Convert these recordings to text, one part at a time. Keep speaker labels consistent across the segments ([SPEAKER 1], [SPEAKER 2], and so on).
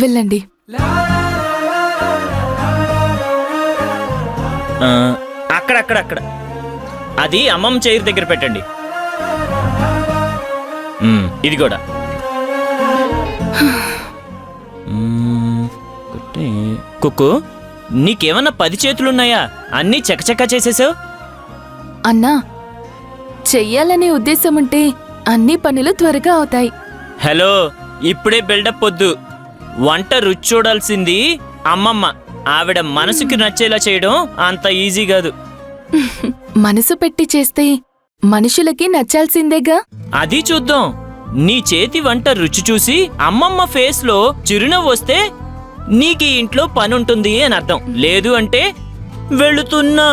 [SPEAKER 1] వెళ్ళండి.
[SPEAKER 2] అక్కడ అది అమ్మమ్మ చైర్ దగ్గర పెట్టండి. ఇది కూడా. కుక్కు, నీకేమన్నా 10 చేతులున్నాయా? అన్నీ చకచకా చేసేసావు.
[SPEAKER 1] అన్నా, చెయ్యాలనే ఉద్దేశం ఉంటే అన్ని పనులు త్వరగా అవుతాయి.
[SPEAKER 2] హలో, ఇప్పుడే బిల్డప్ వద్దు. వంట రుచి చూడాల్సింది అమ్మమ్మ. ఆవిడ మనసుకి నచ్చేలా చేయడం అంత ఈజీ కాదు.
[SPEAKER 1] మనసు పెట్టి చేస్తే మనుషులకి నచ్చాల్సిందేగా.
[SPEAKER 2] అది చూద్దాం. నీ చేతి వంట రుచి చూసి అమ్మమ్మ ఫేస్ లో చిరునవ్వు వస్తే నీకీ ఇంట్లో పనుంటుంది అని అర్థం. లేదు అంటే వెళుతున్నా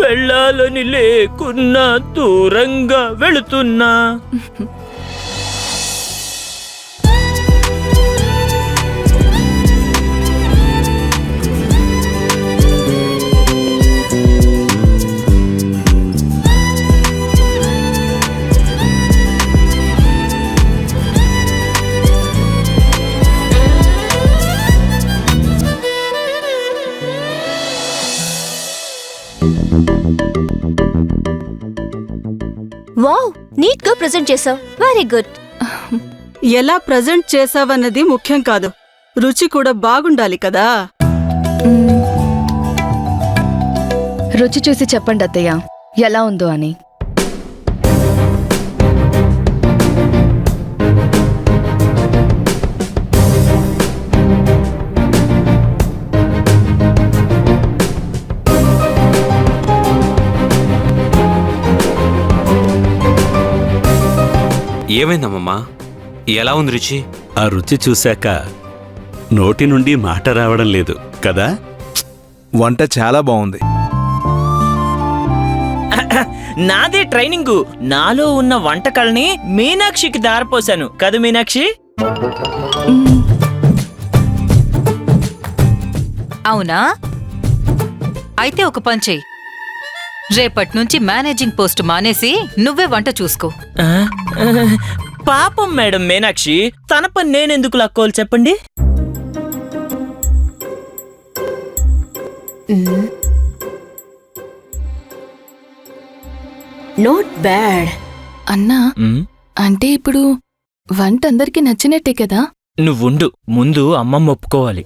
[SPEAKER 2] వెళ్ళాలని లేకున్నా దూరంగా వెళుతున్నా.
[SPEAKER 3] వావ్, నీట్ గా ప్రెజెంట్ చేసావు. Very good.
[SPEAKER 4] ఎలా ప్రెజెంట్ చేసావన్నది ముఖ్యం కాదు, రుచి కూడా బాగుండాలి కదా.
[SPEAKER 1] రుచి చూసి చెప్పండి అత్తయ్య, ఎలా ఉందో అని.
[SPEAKER 5] ఏమైందమ్మమ్మా? ఎలా ఉంది రుచి?
[SPEAKER 6] ఆ రుచి చూశాక నోటి నుండి మాట రావడం లేదు కదా.
[SPEAKER 7] వంట చాలా బాగుంది.
[SPEAKER 2] నాదే ట్రైనింగు. నాలో ఉన్న వంటకాల్ని మీనాక్షికి దారపోశాను కదా మీనాక్షి.
[SPEAKER 8] అవునా? అయితే ఒక పని చెయ్యి. రేపటి నుంచి మేనేజింగ్ పోస్ట్ మానేసి నువ్వే వంట చూసుకో.
[SPEAKER 2] పాపం మేడం మీనాక్షి, తన పని నేనెందుకు లాక్కోవాలి చెప్పండి.
[SPEAKER 3] Not bad.
[SPEAKER 1] అన్నా, అంటే ఇప్పుడు వంట అందరికి నచ్చినట్టే కదా.
[SPEAKER 2] నువ్వుండు, ముందు అమ్మమ్మ ఒప్పుకోవాలి.